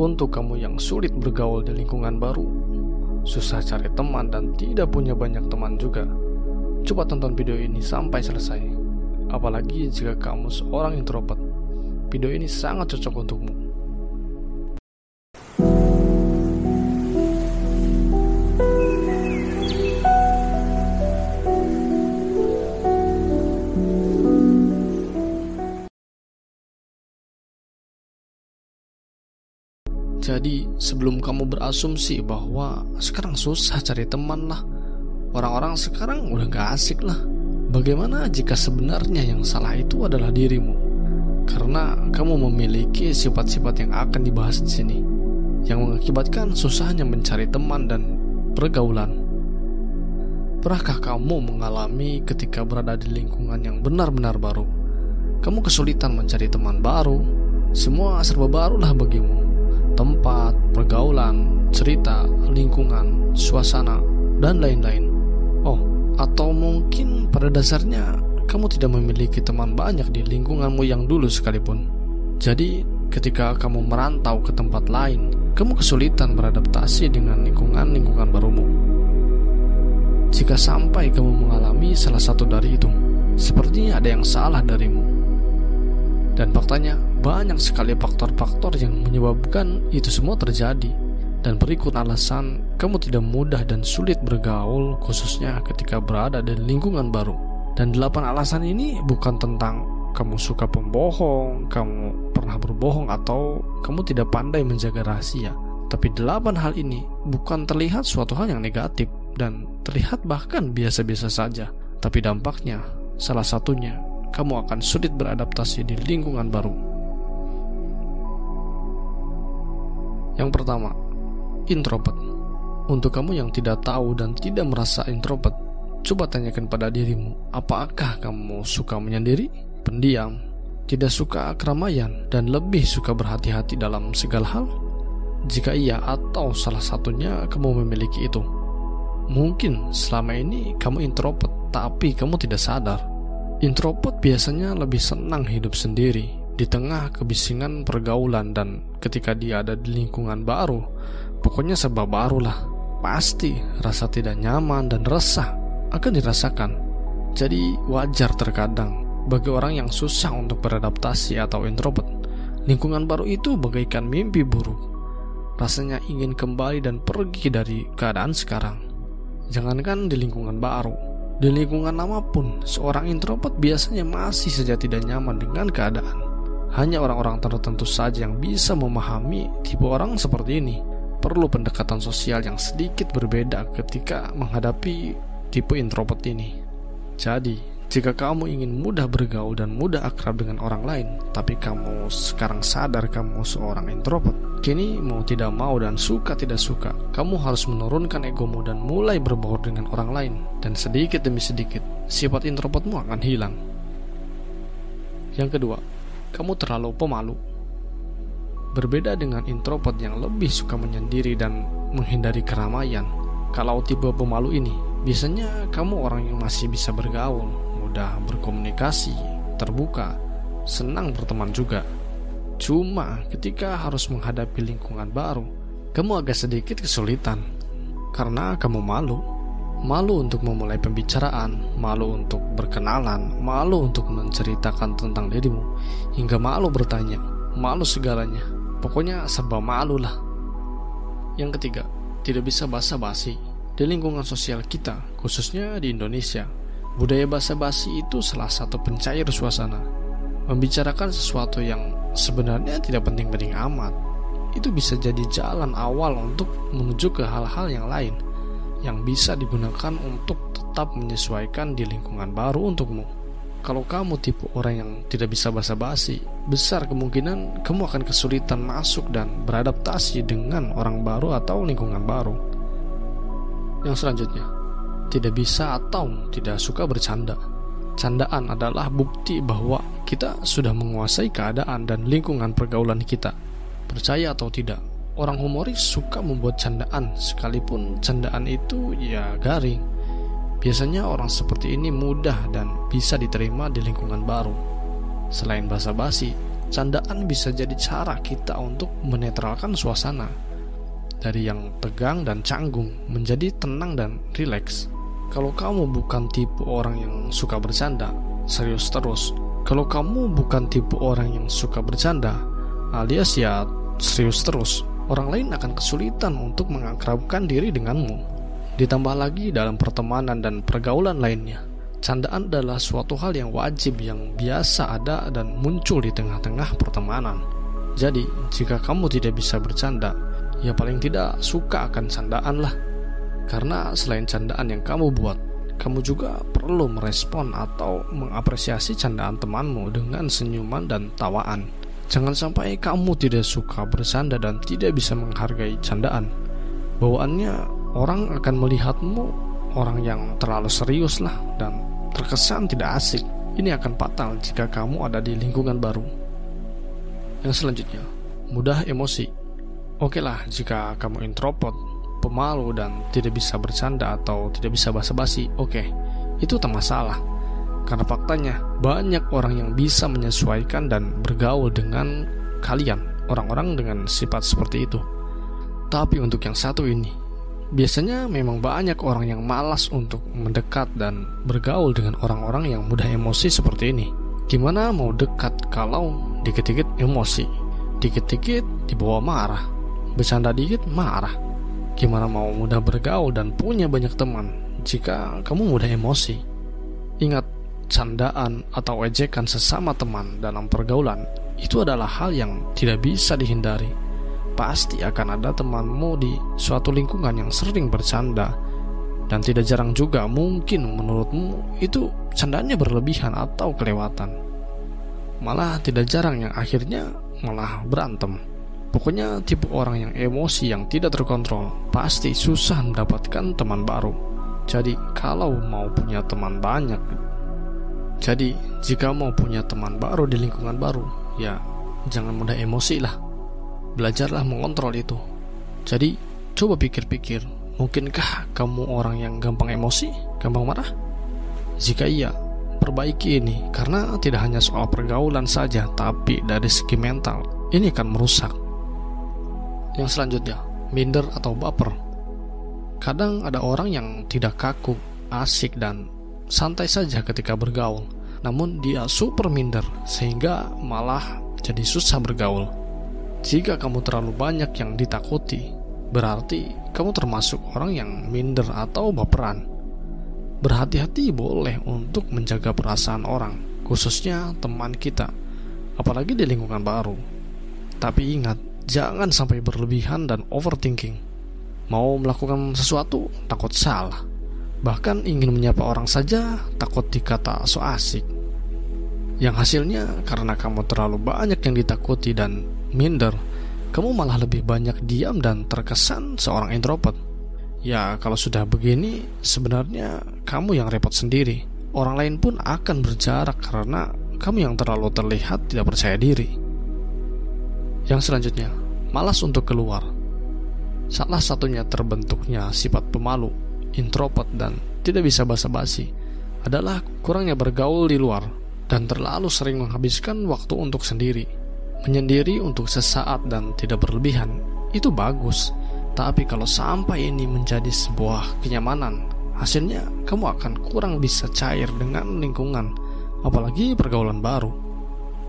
Untuk kamu yang sulit bergaul di lingkungan baru, susah cari teman dan tidak punya banyak teman juga, coba tonton video ini sampai selesai. Apalagi jika kamu seorang introvert, video ini sangat cocok untukmu. Jadi sebelum kamu berasumsi bahwa sekarang susah cari teman lah, orang-orang sekarang udah gak asik lah, bagaimana jika sebenarnya yang salah itu adalah dirimu? Karena kamu memiliki sifat-sifat yang akan dibahas di sini, yang mengakibatkan susahnya mencari teman dan pergaulan. Pernahkah kamu mengalami ketika berada di lingkungan yang benar-benar baru, kamu kesulitan mencari teman baru, semua serba barulah bagimu? Tempat, pergaulan, cerita, lingkungan, suasana, dan lain-lain. Oh, atau mungkin pada dasarnya kamu tidak memiliki teman banyak di lingkunganmu yang dulu sekalipun. Jadi, ketika kamu merantau ke tempat lain, kamu kesulitan beradaptasi dengan lingkungan barumu. Jika sampai kamu mengalami salah satu dari itu, sepertinya ada yang salah darimu. Dan faktanya, banyak sekali faktor-faktor yang menyebabkan itu semua terjadi. Dan berikut alasan kamu tidak mudah dan sulit bergaul, khususnya ketika berada di lingkungan baru. Dan 8 alasan ini bukan tentang kamu suka pembohong, kamu pernah berbohong, atau kamu tidak pandai menjaga rahasia. Tapi 8 hal ini bukan terlihat suatu hal yang negatif dan terlihat bahkan biasa-biasa saja. Tapi dampaknya, salah satunya, kamu akan sulit beradaptasi di lingkungan baru. Yang pertama, introvert. Untuk kamu yang tidak tahu dan tidak merasa introvert, coba tanyakan pada dirimu, apakah kamu suka menyendiri, pendiam, tidak suka keramaian, dan lebih suka berhati-hati dalam segala hal? Jika iya atau salah satunya kamu memiliki itu, mungkin selama ini kamu introvert tapi kamu tidak sadar. Introvert biasanya lebih senang hidup sendiri di tengah kebisingan pergaulan, dan ketika dia ada di lingkungan baru, pokoknya serba barulah, pasti rasa tidak nyaman dan resah akan dirasakan. Jadi wajar terkadang bagi orang yang susah untuk beradaptasi atau introvert, lingkungan baru itu bagaikan mimpi buruk. Rasanya ingin kembali dan pergi dari keadaan sekarang. Jangankan di lingkungan baru, di lingkungan lama pun, seorang introvert biasanya masih saja tidak nyaman dengan keadaan. Hanya orang-orang tertentu saja yang bisa memahami tipe orang seperti ini. Perlu pendekatan sosial yang sedikit berbeda ketika menghadapi tipe introvert ini. Jadi, jika kamu ingin mudah bergaul dan mudah akrab dengan orang lain, tapi kamu sekarang sadar kamu seorang introvert, kini mau tidak mau dan suka tidak suka, kamu harus menurunkan egomu dan mulai berbaur dengan orang lain. Dan sedikit demi sedikit, sifat introvertmu akan hilang. Yang kedua, kamu terlalu pemalu. Berbeda dengan introvert yang lebih suka menyendiri dan menghindari keramaian, kalau tipe pemalu ini, biasanya kamu orang yang masih bisa bergaul, mudah berkomunikasi, terbuka, senang berteman juga. Cuma ketika harus menghadapi lingkungan baru, kamu agak sedikit kesulitan karena kamu malu. Malu untuk memulai pembicaraan, malu untuk berkenalan, malu untuk menceritakan tentang dirimu, hingga malu bertanya, malu segalanya. Pokoknya serba malu lah. Yang ketiga, tidak bisa basa-basi. Di lingkungan sosial kita, khususnya di Indonesia, budaya basa-basi itu salah satu pencair suasana. Membicarakan sesuatu yang sebenarnya tidak penting-penting amat, itu bisa jadi jalan awal untuk menuju ke hal-hal yang lain, yang bisa digunakan untuk tetap menyesuaikan di lingkungan baru untukmu. Kalau kamu tipe orang yang tidak bisa basa-basi, besar kemungkinan kamu akan kesulitan masuk dan beradaptasi dengan orang baru atau lingkungan baru. Yang selanjutnya, tidak bisa atau tidak suka bercanda. Candaan adalah bukti bahwa kita sudah menguasai keadaan dan lingkungan pergaulan kita. Percaya atau tidak, orang humoris suka membuat candaan, sekalipun candaan itu ya garing. Biasanya orang seperti ini mudah dan bisa diterima di lingkungan baru. Selain basa-basi, candaan bisa jadi cara kita untuk menetralkan suasana dari yang tegang dan canggung menjadi tenang dan rileks. Kalau kamu bukan tipe orang yang suka bercanda, serius terus. Kalau kamu bukan tipe orang yang suka bercanda, alias ya serius terus, orang lain akan kesulitan untuk mengakrabkan diri denganmu. Ditambah lagi dalam pertemanan dan pergaulan lainnya, candaan adalah suatu hal yang wajib, yang biasa ada dan muncul di tengah-tengah pertemanan. Jadi, jika kamu tidak bisa bercanda, ya paling tidak suka akan candaan lah. Karena selain candaan yang kamu buat, kamu juga perlu merespon atau mengapresiasi candaan temanmu dengan senyuman dan tawaan. Jangan sampai kamu tidak suka bercanda dan tidak bisa menghargai candaan. Bawaannya orang akan melihatmu orang yang terlalu serius lah dan terkesan tidak asik. Ini akan fatal jika kamu ada di lingkungan baru. Yang selanjutnya, mudah emosi. Oke lah jika kamu introvert, pemalu dan tidak bisa bercanda atau tidak bisa basa-basi, oke, itu tak masalah. Karena faktanya banyak orang yang bisa menyesuaikan dan bergaul dengan kalian, orang-orang dengan sifat seperti itu. Tapi untuk yang satu ini, biasanya memang banyak orang yang malas untuk mendekat dan bergaul dengan orang-orang yang mudah emosi seperti ini. Gimana mau dekat kalau dikit-dikit emosi, dikit-dikit dibawa marah, bercanda dikit marah. Gimana mau mudah bergaul dan punya banyak teman jika kamu mudah emosi? Ingat, candaan atau ejekan sesama teman dalam pergaulan itu adalah hal yang tidak bisa dihindari. Pasti akan ada temanmu di suatu lingkungan yang sering bercanda, dan tidak jarang juga mungkin menurutmu itu candaannya berlebihan atau kelewatan. Malah tidak jarang yang akhirnya malah berantem. Pokoknya tipe orang yang emosi yang tidak terkontrol pasti susah mendapatkan teman baru. Jadi kalau mau punya teman banyak, jika mau punya teman baru di lingkungan baru, ya jangan mudah emosi lah. Belajarlah mengontrol itu. Jadi coba pikir-pikir, mungkinkah kamu orang yang gampang emosi, gampang marah? Jika iya, perbaiki ini, karena tidak hanya soal pergaulan saja, tapi dari segi mental ini akan merusak. Yang selanjutnya, minder atau baper. Kadang ada orang yang tidak kaku, asik dan santai saja ketika bergaul, namun dia super minder sehingga malah jadi susah bergaul. Jika kamu terlalu banyak yang ditakuti, berarti kamu termasuk orang yang minder atau baperan. Berhati-hati boleh untuk menjaga perasaan orang, khususnya teman kita, apalagi di lingkungan baru. Tapi ingat, jangan sampai berlebihan dan overthinking. Mau melakukan sesuatu takut salah, bahkan ingin menyapa orang saja takut dikata so asik. Yang hasilnya karena kamu terlalu banyak yang ditakuti dan minder, kamu malah lebih banyak diam dan terkesan seorang introvert. Ya kalau sudah begini, sebenarnya kamu yang repot sendiri. Orang lain pun akan berjarak karena kamu yang terlalu terlihat tidak percaya diri. Yang selanjutnya, malas untuk keluar. Salah satunya terbentuknya sifat pemalu, introvert dan tidak bisa basa-basi adalah kurangnya bergaul di luar dan terlalu sering menghabiskan waktu untuk sendiri. Menyendiri untuk sesaat dan tidak berlebihan itu bagus, tapi kalau sampai ini menjadi sebuah kenyamanan, hasilnya kamu akan kurang bisa cair dengan lingkungan, apalagi pergaulan baru.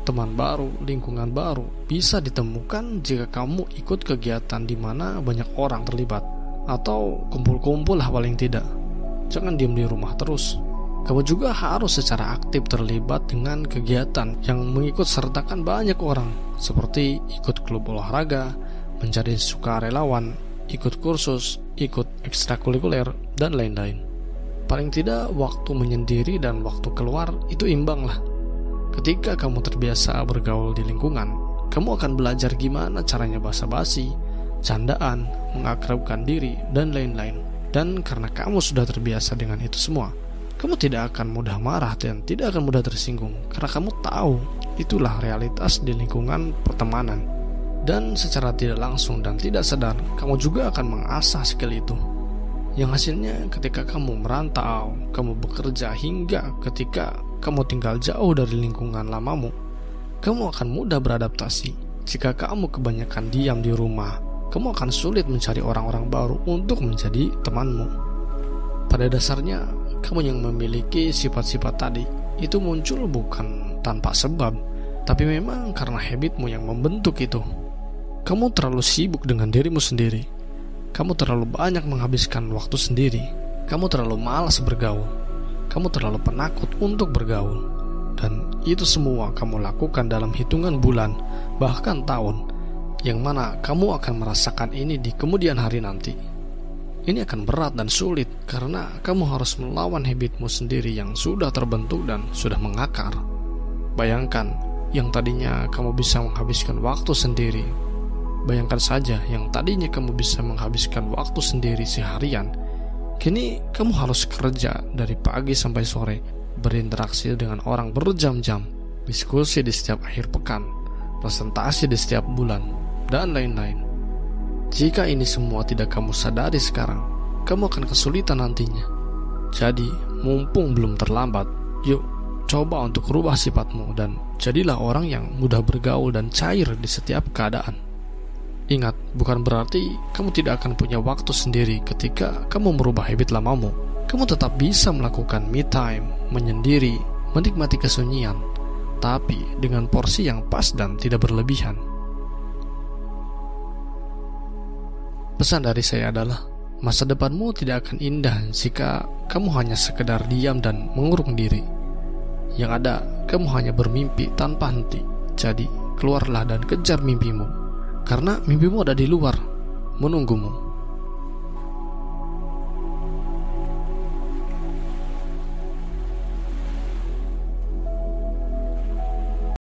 Teman baru, lingkungan baru bisa ditemukan jika kamu ikut kegiatan di mana banyak orang terlibat, atau kumpul-kumpul lah paling tidak. Jangan diam di rumah terus. Kamu juga harus secara aktif terlibat dengan kegiatan yang mengikut sertakan banyak orang, seperti ikut klub olahraga, menjadi sukarelawan, ikut kursus, ikut ekstrakurikuler, dan lain-lain. Paling tidak waktu menyendiri dan waktu keluar itu imbang lah. Ketika kamu terbiasa bergaul di lingkungan, kamu akan belajar gimana caranya basa-basi, candaan, mengakrabkan diri, dan lain-lain. Dan karena kamu sudah terbiasa dengan itu semua, kamu tidak akan mudah marah dan tidak akan mudah tersinggung, karena kamu tahu itulah realitas di lingkungan pertemanan. Dan secara tidak langsung dan tidak sadar, kamu juga akan mengasah skill itu. Yang hasilnya ketika kamu merantau, kamu bekerja hingga ketika kamu tinggal jauh dari lingkungan lamamu, kamu akan mudah beradaptasi. Jika kamu kebanyakan diam di rumah, kamu akan sulit mencari orang-orang baru untuk menjadi temanmu. Pada dasarnya, kamu yang memiliki sifat-sifat tadi itu muncul bukan tanpa sebab, tapi memang karena habitmu yang membentuk itu. Kamu terlalu sibuk dengan dirimu sendiri. Kamu terlalu banyak menghabiskan waktu sendiri. Kamu terlalu malas bergaul. Kamu terlalu penakut untuk bergaul. Dan itu semua kamu lakukan dalam hitungan bulan, bahkan tahun, yang mana kamu akan merasakan ini di kemudian hari nanti. Ini akan berat dan sulit karena kamu harus melawan habitmu sendiri yang sudah terbentuk dan sudah mengakar. Bayangkan, yang tadinya kamu bisa menghabiskan waktu sendiri. Bayangkan saja, yang tadinya kamu bisa menghabiskan waktu sendiri seharian, kini kamu harus kerja dari pagi sampai sore, berinteraksi dengan orang berjam-jam, diskusi di setiap akhir pekan, presentasi di setiap bulan, dan lain-lain. Jika ini semua tidak kamu sadari sekarang, kamu akan kesulitan nantinya. Jadi, mumpung belum terlambat, yuk coba untuk rubah sifatmu dan jadilah orang yang mudah bergaul dan cair di setiap keadaan. Ingat, bukan berarti kamu tidak akan punya waktu sendiri ketika kamu merubah habit lamamu. Kamu tetap bisa melakukan me time, menyendiri, menikmati kesunyian, tapi dengan porsi yang pas dan tidak berlebihan. Pesan dari saya adalah, masa depanmu tidak akan indah jika kamu hanya sekedar diam dan mengurung diri. Yang ada, kamu hanya bermimpi tanpa henti. Jadi, keluarlah dan kejar mimpimu, karena mimpimu ada di luar, menunggumu.